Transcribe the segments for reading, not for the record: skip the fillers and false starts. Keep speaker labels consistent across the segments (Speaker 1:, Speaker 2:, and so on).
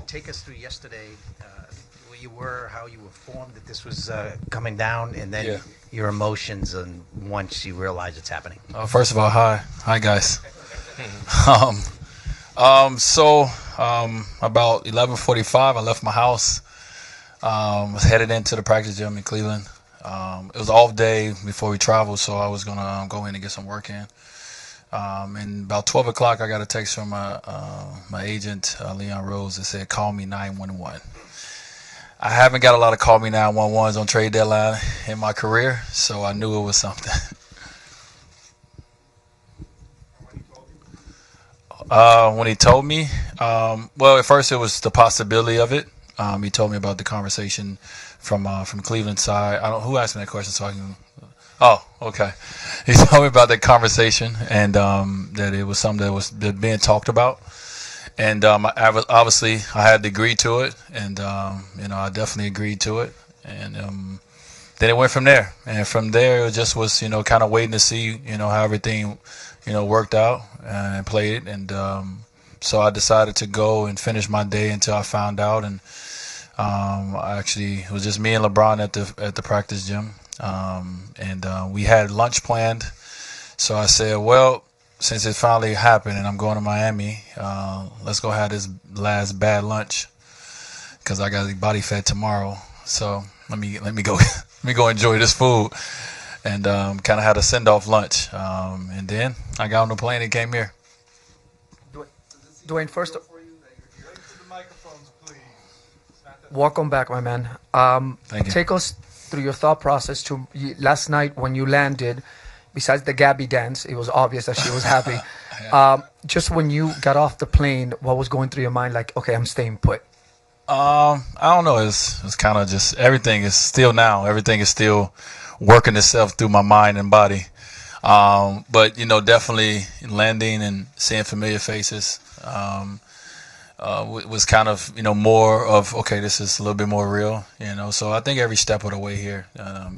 Speaker 1: take us through yesterday, where you were, how you were formed, that this was coming down, and then your emotions and once you realize it's happening?
Speaker 2: First of all, hi guys. About 11:45, I left my house. Was headed into the practice gym in Cleveland. It was off day before we traveled, so I was gonna go in and get some work in. And about 12 o'clock, I got a text from my agent, Leon Rose, that said, "Call me 911." I haven't got a lot of call me 911s on trade deadline in my career, so I knew it was something. When he told me, well, at first it was the possibility of it. He told me about the conversation from Cleveland side. Who asked me that question? So I can. Oh, okay. He told me about that conversation and that it was something that was being talked about. And obviously I had to agree to it, and I definitely agreed to it. And then it went from there. And from there, it just was kind of waiting to see how everything worked out and played. And so I decided to go and finish my day until I found out. And it was just me and LeBron at the practice gym. We had lunch planned. So I said, well, since it finally happened and I'm going to Miami, let's go have this last bad lunch because I got body fat tomorrow. So let me go enjoy this food, and kind of had a send-off lunch. And then I got on the plane and came here.
Speaker 3: Dwyane, first, welcome back, my man.
Speaker 2: Thank you.
Speaker 3: Take us through your thought process to last night when you landed. Besides the Gabby dance, it was obvious that she was happy. Just when you got off the plane, what was going through your mind? Like, okay, I'm staying put.
Speaker 2: I don't know. It's kind of just everything is still working itself through my mind and body. But definitely landing and seeing familiar faces was kind of more of, okay, this is a little bit more real. So I think every step of the way here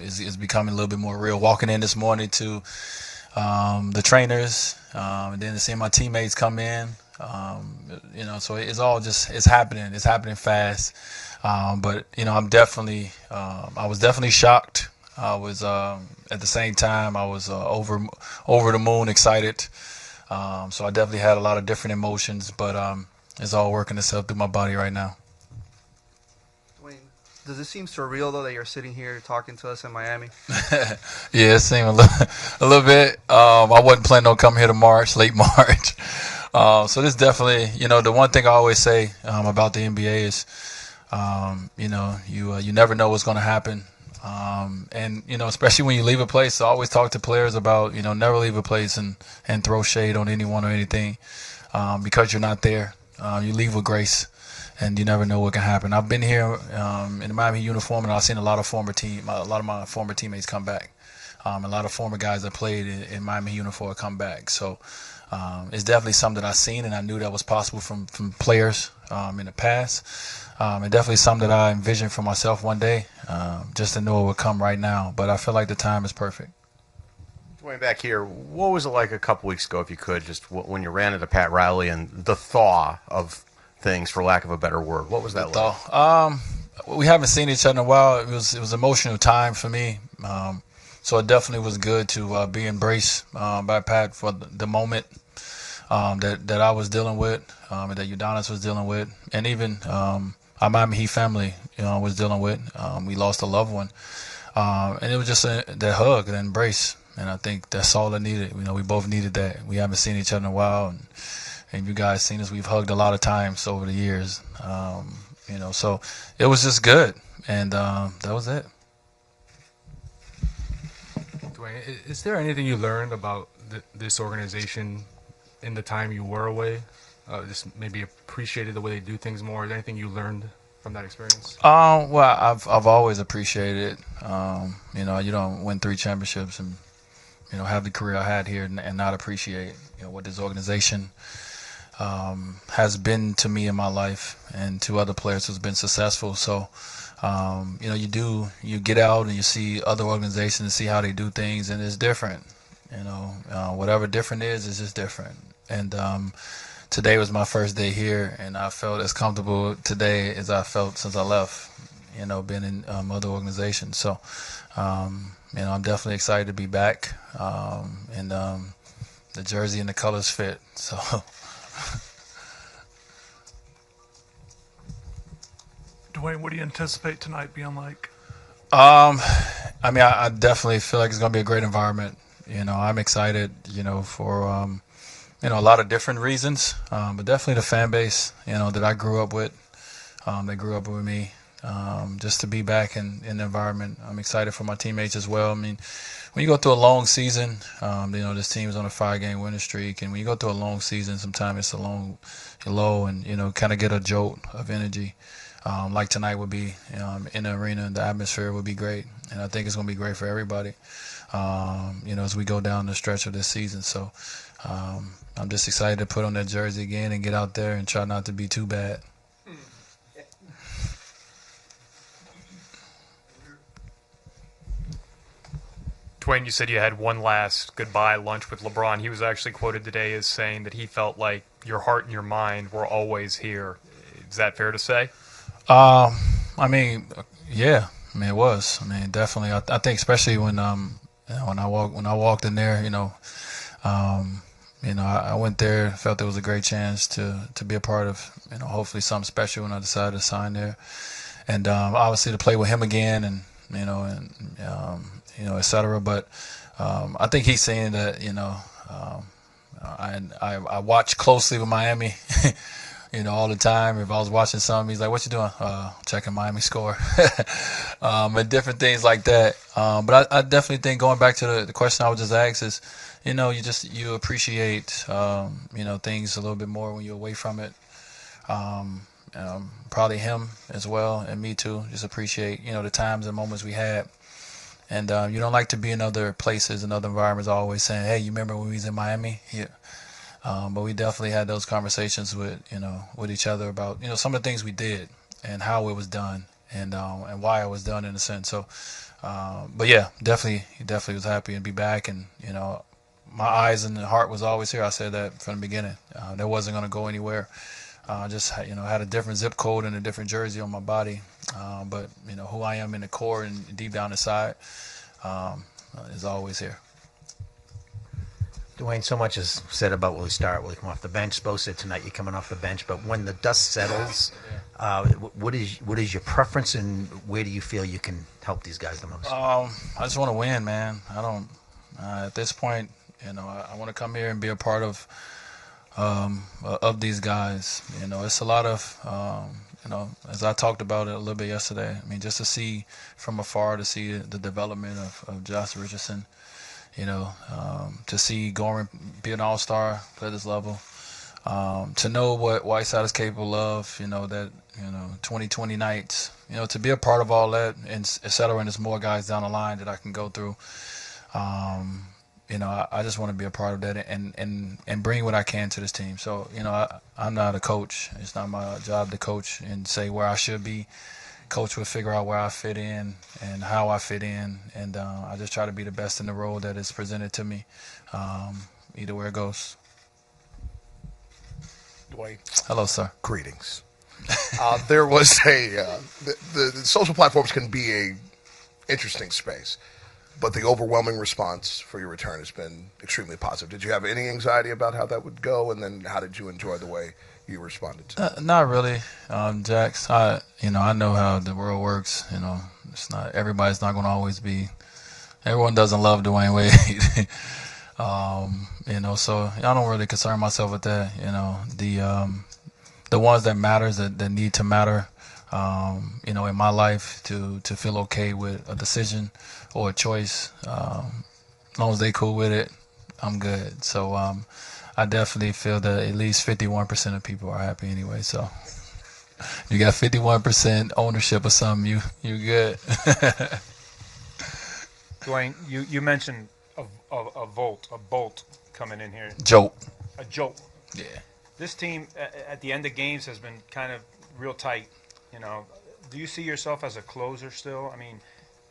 Speaker 2: is becoming a little bit more real. Walking in this morning to the trainers, and then seeing my teammates come in. So it's all it's happening. It's happening fast. But I was definitely shocked. I was at the same time I was over the moon, excited. So I definitely had a lot of different emotions, but it's all working itself through my body right now.
Speaker 4: Dwyane, does it seem surreal though that you're sitting here talking to us in Miami?
Speaker 2: Yeah, it seemed a little bit. I wasn't planning on coming here to late March. So this definitely, the one thing I always say about the NBA is, you never know what's going to happen. And especially when you leave a place, I always talk to players about, never leave a place and throw shade on anyone or anything, because you're not there. You leave with grace, and you never know what can happen. I've been here in the Miami uniform, and I've seen a lot of my former teammates come back. A lot of former guys that played in Miami uniform come back. So it's definitely something I've seen, and I knew that was possible from players in the past. And definitely something that I envisioned for myself one day, just to know it would come right now. But I feel like the time is perfect.
Speaker 5: Dwyane, back here, what was it like a couple weeks ago, if you could, just when you ran into Pat Riley and the thaw of things, for lack of a better word? What was that like?
Speaker 2: We haven't seen each other in a while. It was emotional time for me. So it definitely was good to be embraced by Pat for the moment that I was dealing with, and that Udonis was dealing with, and even our Miami Heat family was dealing with. We lost a loved one. And it was just that hug, that embrace. And I think that's all I needed. We both needed that. We haven't seen each other in a while. And you guys seen us. We've hugged a lot of times over the years. So it was just good. And that was it.
Speaker 6: Dwyane, is there anything you learned about this organization in the time you were away? Just maybe appreciated the way they do things more? Is there anything you learned from that experience?
Speaker 2: Well, I've always appreciated it. You don't win 3 championships and have the career I had here and not appreciate what this organization has been to me in my life and to other players who's been successful. So you get out and you see other organizations and see how they do things, and it's different. Whatever different is just different. And today was my first day here, and I felt as comfortable today as I felt since I left, being in other organizations. So, I'm definitely excited to be back, and the jersey and the colors fit. So.
Speaker 7: Dwyane, what do you anticipate tonight being like?
Speaker 2: I definitely feel like it's going to be a great environment. I'm excited, for, a lot of different reasons, but definitely the fan base, that I grew up with. They grew up with me. Just to be back in the environment. I'm excited for my teammates as well. I mean, when you go through a long season, this team is on a 5-game winning streak, and when you go through a long season, sometimes it's a long low, and kind of get a jolt of energy. Like tonight would be in the arena, the atmosphere would be great, and I think it's going to be great for everybody. As we go down the stretch of this season, so I'm just excited to put on that jersey again and get out there and try not to be too bad.
Speaker 8: Dwyane, you said you had one last goodbye lunch with LeBron. He was actually quoted today as saying that he felt like your heart and your mind were always here. Is that fair to say?
Speaker 2: Yeah. It was. Definitely. I think especially when I walked in there, I went there, felt there was a great chance to be a part of, hopefully something special when I decided to sign there, and obviously to play with him again, and et cetera. But I think he's saying that, I watch closely with Miami, all the time. If I was watching something, he's like, "What you doing?" Checking Miami score, and different things like that. But I definitely think, going back to the question I was just asked, is, you appreciate, things a little bit more when you're away from it. Probably him as well, and me too. Just appreciate, the times and moments we had. And you don't like to be in other places and other environments always saying, "Hey, you remember when we was in Miami?" Yeah. But we definitely had those conversations with each other about, some of the things we did and how it was done, and why it was done, in a sense. So, but yeah, definitely was happy to be back, and my eyes and heart was always here. I said that from the beginning. That wasn't going to go anywhere. Just had a different zip code and a different jersey on my body, but who I am in the core and deep down inside is always here.
Speaker 1: Dwyane, so much is said about will he start, will he come off the bench. Spo said tonight you're coming off the bench, but when the dust settles, what is your preference, and where do you feel you can help these guys the most?
Speaker 2: I just want to win, man. I don't. At this point, I want to come here and be a part of these guys. It's a lot of, as I talked about it a little bit yesterday. Just to see from afar, to see the development of Josh Richardson. To see Gorman be an all-star, play this level, to know what Whiteside is capable of, that 2020 nights, to be a part of all that, and et cetera, and there's more guys down the line that I can go through. I just want to be a part of that and bring what I can to this team. So, I'm not a coach. It's not my job to coach and say where I should be. Coach will figure out where I fit in and how I fit in, and I just try to be the best in the role that is presented to me, either where it goes.
Speaker 9: Dwyane.
Speaker 2: Hello, sir.
Speaker 9: Greetings. There was the social platforms can be a interesting space, but the overwhelming response for your return has been extremely positive. Did you have any anxiety about how that would go, and then how did you enjoy the way you responded to it?
Speaker 2: Not really, Jax. I know how the world works. It's not, everybody's not going to always be. Everyone doesn't love Dwyane Wade. So I don't really concern myself with that. The ones that matters that need to matter. In my life to feel okay with a decision or a choice. As long as they cool with it, I'm good. So I definitely feel that at least 51% of people are happy anyway. So you got 51% ownership of something, you good.
Speaker 10: Dwyane, you mentioned a bolt coming in here.
Speaker 2: Jolt.
Speaker 10: A jolt.
Speaker 2: Yeah.
Speaker 10: This team at the end of games has been kind of real tight. Do you see yourself as a closer still?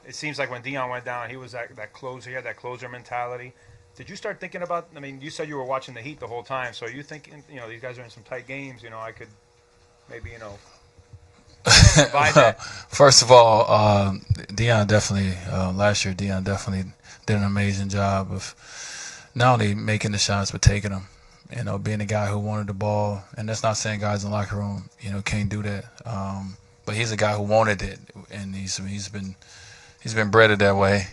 Speaker 10: It seems like when Dion went down, he was that closer. He had that closer mentality. Did you start thinking about? I mean, you said you were watching the Heat the whole time, so are you thinking, these guys are in some tight games. I could maybe provide that.
Speaker 2: First of all, Deion definitely last year. Deion definitely did an amazing job of not only making the shots but taking them. Being a guy who wanted the ball, and that's not saying guys in the locker room, can't do that. But he's a guy who wanted it, and he's been bred that way.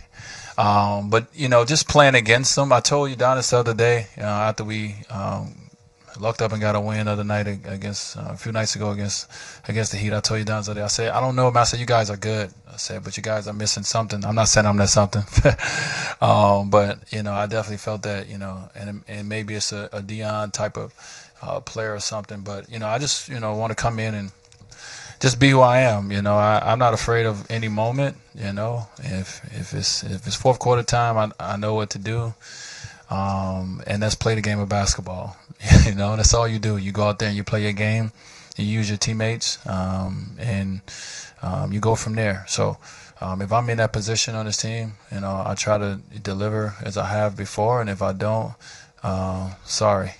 Speaker 2: But just playing against them. I told you Donis the other day after we lucked up and got a win the other night against a few nights ago against the Heat. I told you Donis the other day. I said, I don't know, man. I said, you guys are good. I said, but you guys are missing something. I'm not saying I'm that something, but I definitely felt that. And maybe it's a Deion type of player or something. But I just want to come in and just be who I am. I'm not afraid of any moment. If it's fourth quarter time, I know what to do. And that's play the game of basketball. That's all you do. You go out there and you play your game. You use your teammates, and you go from there. So if I'm in that position on this team, I try to deliver as I have before. And if I don't, sorry.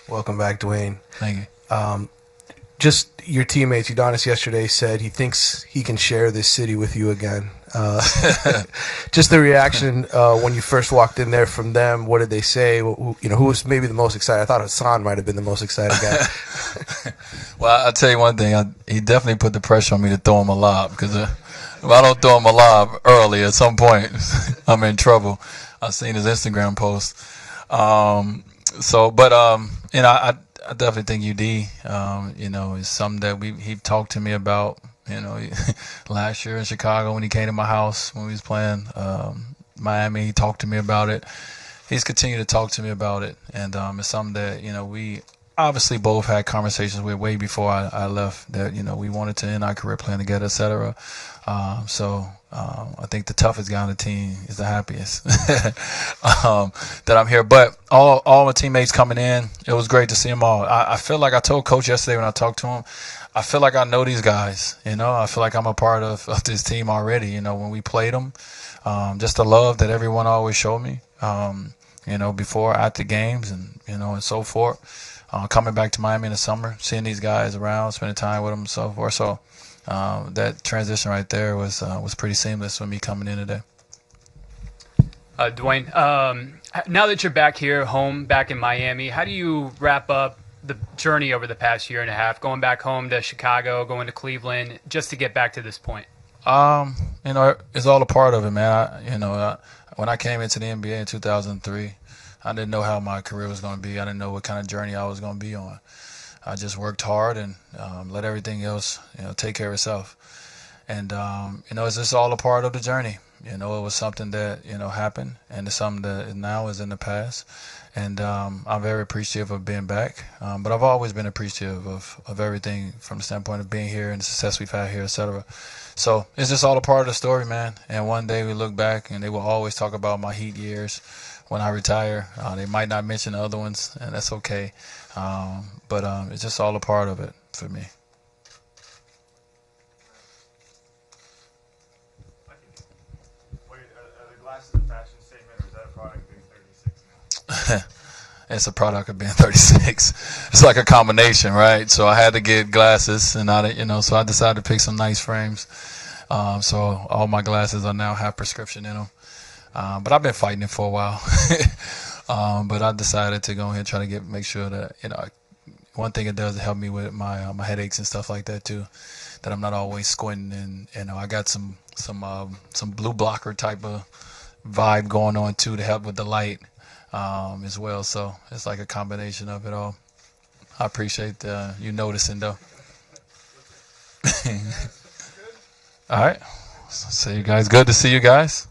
Speaker 11: Welcome back, Dwyane.
Speaker 2: Thank you.
Speaker 11: Just your teammates, Udonis yesterday said he thinks he can share this city with you again. Just the reaction when you first walked in there from them. What did they say? Who was maybe the most excited? I thought Hassan might have been the most excited guy.
Speaker 2: Well, I'll tell you one thing. He definitely put the pressure on me to throw him a lob, because if I don't throw him a lob early at some point, I'm in trouble. I've seen his Instagram post. I definitely think UD, is something that he talked to me about, last year in Chicago when he came to my house when we was playing Miami. He talked to me about it. He's continued to talk to me about it. And it's something that, we obviously both had conversations with way before I left, that, we wanted to end our career playing together, et cetera. I think the toughest guy on the team is the happiest that I'm here. But all my teammates coming in, it was great to see them all. I feel like I told Coach yesterday when I talked to him, I feel like I know these guys. I feel like I'm a part of this team already. When we played them, just the love that everyone always showed me, before, after games, and so forth. Coming back to Miami in the summer, seeing these guys around, spending time with them, and so forth. So that transition right there was pretty seamless with me coming in today.
Speaker 12: Dwyane, now that you're back here, home, back in Miami, how do you wrap up the journey over the past year and a half, going back home to Chicago, going to Cleveland, just to get back to this point?
Speaker 2: It's all a part of it, man. When I came into the NBA in 2003, I didn't know how my career was going to be. I didn't know what kind of journey I was going to be on. I just worked hard and let everything else, take care of itself. And, it's just all a part of the journey. It was something that, happened, and it's something that now is in the past. And I'm very appreciative of being back. But I've always been appreciative of everything from the standpoint of being here and the success we've had here, et cetera. So it's just all a part of the story, man. And one day we look back, and they will always talk about my Heat years when I retire. They might not mention the other ones, and that's okay. But it's just all a part of it for me.
Speaker 6: Are the glasses a fashion statement, or is that a product of being 36 now?
Speaker 2: It's a product of being 36. It's like a combination, right? So I had to get glasses, and so I decided to pick some nice frames. So all my glasses are now have prescription in them. But I've been fighting it for a while. But I decided to go ahead and try to make sure that, one thing it does help me with my headaches and stuff like that too, that I'm not always squinting, and I got some blue blocker type of vibe going on too to help with the light as well. So it's like a combination of it all. I appreciate you noticing though. All right. See you guys. Good to see you guys.